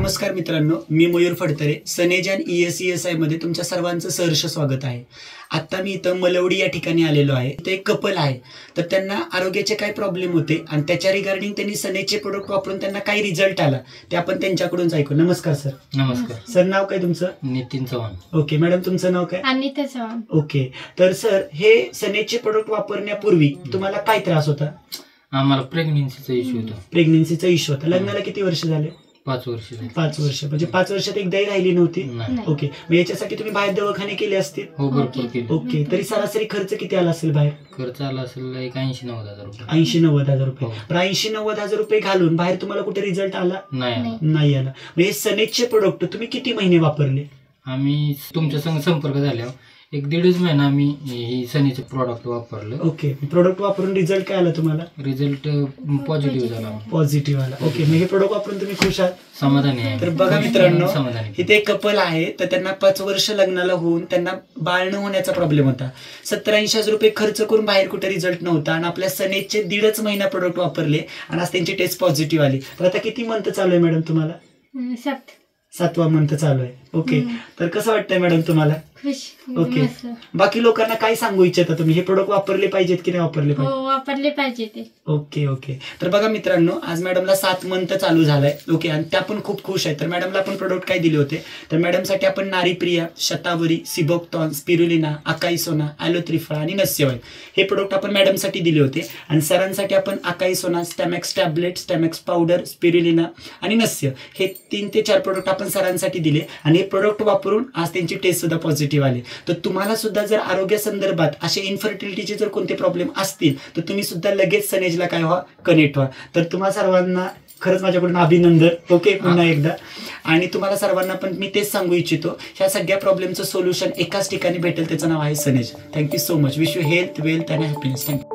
नमस्कार मित्रांनो, मी मयूर फडतरे. सनेज आणि ESESI मध्ये तुमच्या सर्वांचं सहर्ष स्वागत आहे. आता मी इथं मलवडी या ठिकाणी आलेलो आहे. ते एक कपल आहे, तर त्यांना आरोग्याचे काय प्रॉब्लेम होते आणि त्याच्या रिगार्डिंग त्यांनी सनेजचे प्रोडक्ट वापरून त्यांना काय रिझल्ट आला ते आपण त्यांच्याकडून ऐकू. नमस्कार सर. नमस्कार सर. नाव काय तुमचं? नितीन चव्हाण. ओके मॅडम, तुमचं नाव काय? अनिता चव्हाण. ओके, तर सर हे सनेजचे प्रोडक्ट वापरण्यापूर्वी तुम्हाला काय त्रास होता? आम्हाला प्रेग्नेन्सीचा इश्यू होता. प्रेग्नेन्सीचा इश्यू होता. लग्नाला किती वर्ष झाले? 5 वर्ष झाली. 5 वर्ष. म्हणजे 5 वर्षात एकदाही राहिली नव्हती? नाही. ओके, मग याच्यासाठी तुम्ही बाहेर दवाखाने केले असतील? हो, भरपूर केली. ओके, तरी सरासरी खर्च किती आला असेल बाहेर? खर्च आला असेल एक 80-90 हजार रुपये. 80-90 हजार रुपये. हो. पण 80-90 हजार रुपये घालून बाहेर तुम्हाला कुठे रिझल्ट आला? नाही. नाही आला. मग हे सनेजचे प्रोडक्ट तुम्ही किती महिने वापरले? आम्ही तुमच्या संग संपर्क झाल्यावर 1-1.5 महिना आम्ही ही सनीचं प्रॉडक्ट वापरलं. ओके, प्रोडक्ट वापरून रिझल्ट काय आला तुम्हाला? रिझल्ट पॉझिटिव्ह झाला. पॉझिटिव्ह आला. ओके, मग हे प्रोडक्ट वापरून तुम्ही खुश आहात? समाधानी आहे. तर बघा मित्रांनो, समाधानी. इथे एक कपल आहे, तर त्यांना 5 वर्ष लग्नाला होऊन त्यांना बाळ न होण्याचा प्रॉब्लेम होता. 70-80 हजार रुपये खर्च करून बाहेर कुठे रिझल्ट नव्हता आणि आपल्या सनेजचे 1.5 महिना प्रोडक्ट वापरले आणि आज त्यांची टेस्ट पॉझिटिव्ह आली. तर आता किती मंथ चालू आहे मॅडम तुम्हाला? 7 मंथ चालू आहे. ओके, तर कसं वाटतंय मॅडम तुम्हाला? खुश. ओके, मस्त. बाकी लोकांना काय सांगू इच्छिता तुम्ही? हे प्रोडक्ट वापरले पाहिजेत की नाही वापरले पाहिजे? हो, वापरले पाहिजे ते. ओके ओके, तर बघा मित्रांनो, आज मॅडमला 7 मंथ चालू झालाय. ओके, आणि त्या पण खूप खुश आहेत. तर मॅडमला आपण प्रोडक्ट काय दिले होते? तर मॅडमसाठी आपण नारीप्रिया, शतावरी, सिबोक्टॉन, स्पिरुलिना, अकाई सोना, ॲलोत्रिफा आणि नस्यवाय हे प्रोडक्ट आपण मॅडमसाठी दिले होते. आणि सरांसाठी आपण अकाई सोना, स्टॅमॅक्स टॅबलेट, स्टॅमॅक्स पावडर, स्पिरुलिना आणि नस्य हे 3 ते 4 प्रोडक्ट आपण सरांसाठी दिले. आणि हे प्रोडक्ट वापरून आज त्यांची टेस्ट सुद्धा पॉझिटिव्ह आली. तर तुम्हाला सुद्धा जर आरोग्य संदर्भात असे इन्फर्टिलिटीचे जर कोणते प्रॉब्लेम असतील तर तुम्ही सुद्धा लगेच सनेजला काय व्हा, कनेक्ट व्हा. तर तुम्हा सर्वांना खरंच माझ्याकडून अभिनंदन. ओके, पुन्हा एकदा. आणि तुम्हाला सर्वांना पण मी तेच सांगू इच्छितो, ह्या सगळ्या प्रॉब्लेमचं सोल्युशन एकाच ठिकाणी भेटेल, त्याचं नाव आहे सनेज. Thank you so much. Wish you health, wealth and happiness. Thank you.